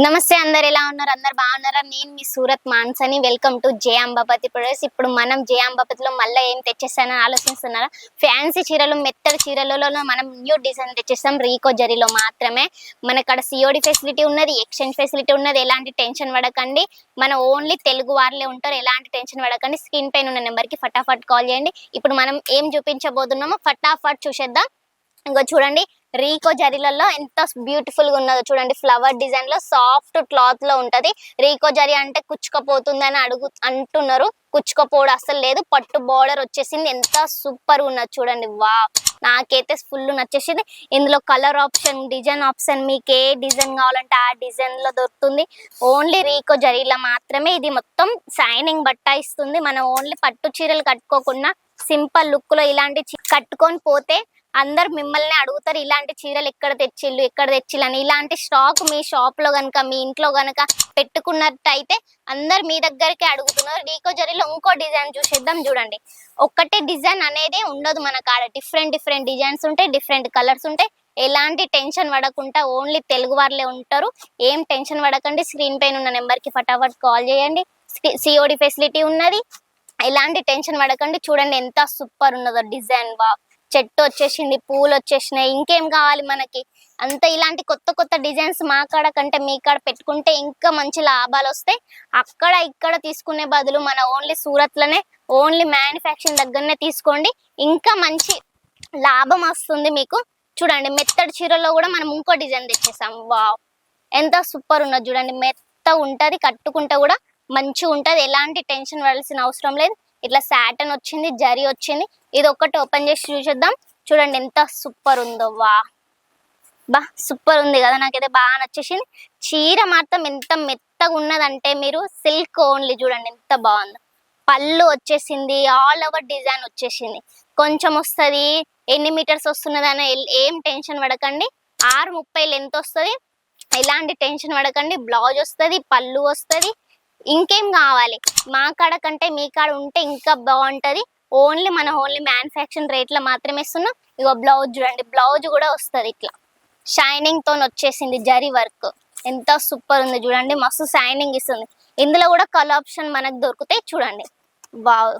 నమస్తే, అందరు ఎలా ఉన్నారు? అందరు బాగున్నారా? నేను మీ సూరత్ మాన్సని. వెల్కమ్ టు జే అంబాపతి ప్రొడక్ట్స్. ఇప్పుడు మనం జే అంబాపతిలో మళ్ళీ ఏం తెచ్చేస్తానని ఆలోచిస్తున్నారా? ఫ్యాన్సీ చీరలు, మెత్తడి చీరలలో మనం న్యూ డిజైన్ తెచ్చేస్తాం. రీకో జరీలో మాత్రమే మనక్కడ సిఓడి ఫెసిలిటీ ఉన్నది, ఎక్స్చేంజ్ ఫెసిలిటీ ఉన్నది. ఎలాంటి టెన్షన్ పడకండి, మన ఓన్లీ తెలుగు వారులే ఉంటారు. ఎలాంటి టెన్షన్ పడకండి. స్క్రీన్ పైన ఉన్న నెంబర్కి ఫటాఫట్ కాల్ చేయండి. ఇప్పుడు మనం ఏం చూపించబోతున్నామో ఫటాఫట్ చూసేద్దాం. ఇంకో చూడండి, రీకో జరీలలో ఎంత బ్యూటిఫుల్ గా ఉన్నదో చూడండి. ఫ్లవర్ డిజైన్ లో సాఫ్ట్ క్లాత్ లో ఉంటది. రీకో జరీ అంటే కుచ్చుకపోతుంది అని అంటున్నారు. కుచ్చుకపోవడం అసలు లేదు. పట్టు బోర్డర్ వచ్చేసింది. ఎంత సూపర్ ఉన్నది చూడండి. వా, నాకైతే ఫుల్ నచ్చేసింది. ఇందులో కలర్ ఆప్షన్, డిజైన్ ఆప్షన్, మీకు ఏ డిజైన్ కావాలంటే ఆ డిజైన్ లో దొరుకుతుంది. ఓన్లీ రీకో జరీలో మాత్రమే. ఇది మొత్తం షైనింగ్ బట్ట ఇస్తుంది. మనం ఓన్లీ పట్టు చీరలు కట్టుకోకుండా సింపుల్ లుక్ లో ఇలాంటి కట్టుకొని పోతే అందరు మిమ్మల్ని అడుగుతారు, ఇలాంటి చీరలు ఎక్కడ తెచ్చిళ్ళు అని. ఇలాంటి స్టాక్ మీ షాప్ లో గనక, మీ ఇంట్లో గనక పెట్టుకున్నట్టయితే అందరు మీ దగ్గరికి అడుగుతున్నారు. రీకో జరీలో ఇంకో డిజైన్ చూసేద్దాం. చూడండి, ఒక్కటే డిజైన్ అనేది ఉండదు మన కాడ. డిఫరెంట్ డిజైన్స్ ఉంటాయి, డిఫరెంట్ కలర్స్ ఉంటాయి. ఎలాంటి టెన్షన్ పడకుండా ఓన్లీ తెలుగు వాళ్ళే ఉంటారు. ఏం టెన్షన్ పడకండి. స్క్రీన్ పైన ఉన్న నెంబర్ కి ఫటాఫట్ కాల్ చేయండి. సిఓడి ఫెసిలిటీ ఉన్నది. ఎలాంటి టెన్షన్ పడకండి. చూడండి ఎంత సూపర్ ఉన్నదో డిజైన్. బా, చెట్టు వచ్చేసింది, పూలు వచ్చేసినాయి. ఇంకేం కావాలి మనకి? అంత ఇలాంటి కొత్త డిజైన్స్ మా కాడ కంటే మీ కాడ పెట్టుకుంటే ఇంకా మంచి లాభాలు వస్తాయి. అక్కడ ఇక్కడ తీసుకునే బదులు మన ఓన్లీ సూరత్ లోనే, ఓన్లీ మ్యానుఫ్యాక్చరింగ్ దగ్గరనే తీసుకోండి. ఇంకా మంచి లాభం వస్తుంది మీకు. చూడండి, మెత్తడి చీరలో కూడా మనం ఇంకో డిజైన్ తెచ్చేసాం. వావ్, ఎంత సూపర్ ఉన్నది చూడండి. మెత్త ఉంటది, కట్టుకుంటే కూడా మంచిగా ఉంటది. ఎలాంటి టెన్షన్ పడాల్సిన అవసరం లేదు. ఇట్లా సాటన్ వచ్చింది, జరీ వచ్చింది. ఇది ఒక్కటి ఓపెన్ చేసి చూసేద్దాం. చూడండి ఎంత సూపర్ ఉందో. వా, బా, సూపర్ ఉంది కదా. నాకైతే బాగా నచ్చేసింది. చీర మాత్రం ఎంత మెత్తగా ఉన్నదంటే, మీరు సిల్క్ ఓన్లీ చూడండి ఎంత బాగుందో. పళ్ళు వచ్చేసింది, ఆల్ ఓవర్ డిజైన్ వచ్చేసింది. కొంచెం వస్తుంది, ఎన్ని మీటర్స్ వస్తున్నదని ఏం టెన్షన్ పడకండి. 6:30 లెంత్ వస్తుంది. ఎలాంటి టెన్షన్ పడకండి. బ్లౌజ్ వస్తుంది, పళ్ళు వస్తుంది. ఇంకేం కావాలి? మా కాడ కంటే మీ కాడ ఉంటే ఇంకా బాగుంటది. ఓన్లీ మ్యానుఫ్యాక్చరింగ్ రేట్లో మాత్రమే ఇస్తున్నాం. ఇగో బ్లౌజ్ చూడండి, బ్లౌజ్ కూడా వస్తుంది ఇట్లా షైనింగ్ తో వచ్చేసింది. జరీ వర్క్ ఎంత సూపర్ ఉంది చూడండి. మస్తు షైనింగ్ ఇస్తుంది. ఇందులో కూడా కలర్ ఆప్షన్ మనకు దొరుకుతాయి. చూడండి, వావ్,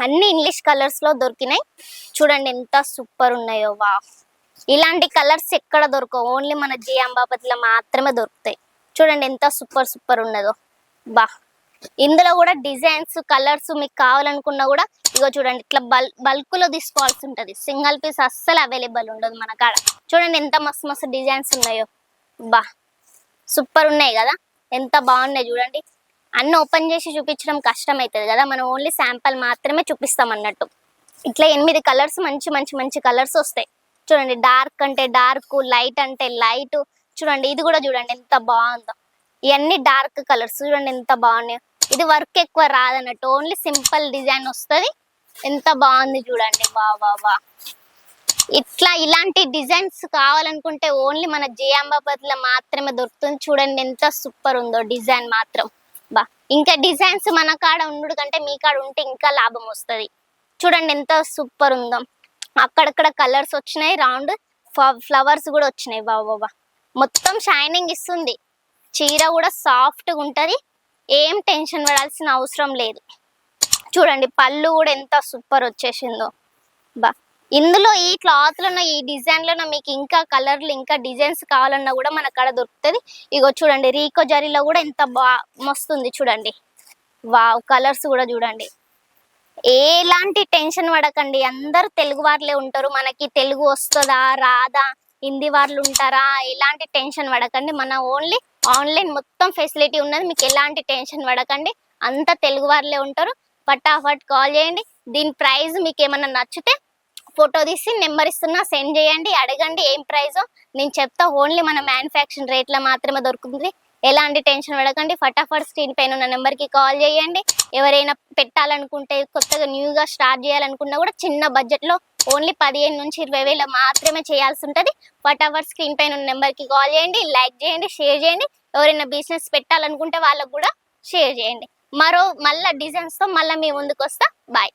అన్ని ఇంగ్లీష్ కలర్స్ లో దొరికినాయి. చూడండి ఎంత సూపర్ ఉన్నాయో. వావ్, ఇలాంటి కలర్స్ ఎక్కడ దొరకవు. ఓన్లీ మన జే అంబాపతిలో మాత్రమే దొరుకుతాయి. చూడండి ఎంత సూపర్ ఉన్నదో. బా, ఇందులో కూడా డిజైన్స్, కలర్స్ మీకు కావాలనుకున్నా కూడా ఇగో చూడండి, ఇట్లా బల్క్ లో తీసుకోవాల్సి ఉంటది. సింగిల్ పీస్ అస్సలు అవైలబుల్ ఉండదు మన కాడ. చూడండి ఎంత మస్తు డిజైన్స్ ఉన్నాయో. బా, సూపర్ ఉన్నాయి కదా. ఎంత బాగున్నాయి చూడండి. అన్ని ఓపెన్ చేసి చూపించడం కష్టం అవుతుంది కదా. మనం ఓన్లీ శాంపుల్ మాత్రమే చూపిస్తాం అన్నట్టు. ఇట్లా 8 కలర్స్, మంచి కలర్స్ వస్తాయి. చూడండి, డార్క్ అంటే డార్క్, లైట్ అంటే లైట్. చూడండి, ఇది కూడా చూడండి ఎంత బాగుందో. ఇవన్నీ డార్క్ కలర్స్. చూడండి ఎంత బాగున్నాయి. ఇది వర్క్ ఎక్కువ రాదన్నట్టు, ఓన్లీ సింపుల్ డిజైన్ వస్తుంది. ఎంత బాగుంది చూడండి. వా వా వా, ఇలాంటి డిజైన్స్ కావాలనుకుంటే ఓన్లీ మన జే అంబాపతిలో మాత్రమే దొరుకుతుంది. చూడండి ఎంత సూపర్ ఉందో డిజైన్ మాత్రం. బా, ఇంకా డిజైన్స్ మన కాడ ఉండు కంటే మీ కాడ ఉంటే ఇంకా లాభం వస్తుంది. చూడండి ఎంత సూపర్ ఉందో. అక్కడక్కడ కలర్స్ వచ్చినాయి, రౌండ్ ఫ్లవర్స్ కూడా వచ్చినాయి. వా వా వా, మొత్తం షైనింగ్ ఇస్తుంది. చీర కూడా సాఫ్ట్గా ఉంటుంది. ఏం టెన్షన్ పడాల్సిన అవసరం లేదు. చూడండి, పళ్ళు కూడా ఎంత సూపర్ వచ్చేసిందో. బా, ఇందులో ఈ క్లాత్లో, ఈ డిజైన్లో మీకు ఇంకా కలర్లు, ఇంకా డిజైన్స్ కావాలన్నా కూడా మన కాడ దొరుకుతుంది. ఇగో చూడండి, రీకో జరీలో కూడా ఎంత మస్తుంది చూడండి. వావ్, కలర్స్ కూడా చూడండి. ఎలాంటి టెన్షన్ పడకండి. అందరు తెలుగు వాళ్ళే ఉంటారు. మనకి తెలుగు వస్తుందా రాదా, హిందీ వాళ్ళు ఉంటారా, ఎలాంటి టెన్షన్ పడకండి. మన ఓన్లీ ఆన్లైన్ మొత్తం ఫెసిలిటీ ఉన్నది. మీకు ఎలాంటి టెన్షన్ పడకండి. అంత తెలుగు వాళ్ళే ఉంటారు. ఫటాఫట్ కాల్ చేయండి. దీని ప్రైస్ మీకు ఏమన్నా నచ్చితే ఫోటో తీసి నెంబర్ ఇస్తున్నా, సెండ్ చేయండి. అడగండి ఏం ప్రైజో నేను చెప్తా. ఓన్లీ మన మ్యానుఫ్యాక్చరింగ్ రేట్లో మాత్రమే దొరుకుతుంది. ఎలాంటి టెన్షన్ పడకండి. ఫటాఫట్ స్క్రీన్ పైన ఉన్న నెంబర్కి కాల్ చేయండి. ఎవరైనా పెట్టాలనుకుంటే, కొత్తగా న్యూగా స్టార్ట్ చేయాలనుకున్నా కూడా చిన్న బడ్జెట్లో ఓన్లీ 15 నుంచి 20 వేల మాత్రమే చేయాల్సి ఉంటుంది. ఫటాఫట్ స్క్రీన్ పైన ఉన్న నెంబర్కి కాల్ చేయండి. లైక్ చేయండి, షేర్ చేయండి. ఎవరైనా బిజినెస్ పెట్టాలనుకుంటే వాళ్ళకు కూడా షేర్ చేయండి. మళ్ళీ డిజైన్స్తో మళ్ళీ మీ ముందుకు వస్తా. బాయ్.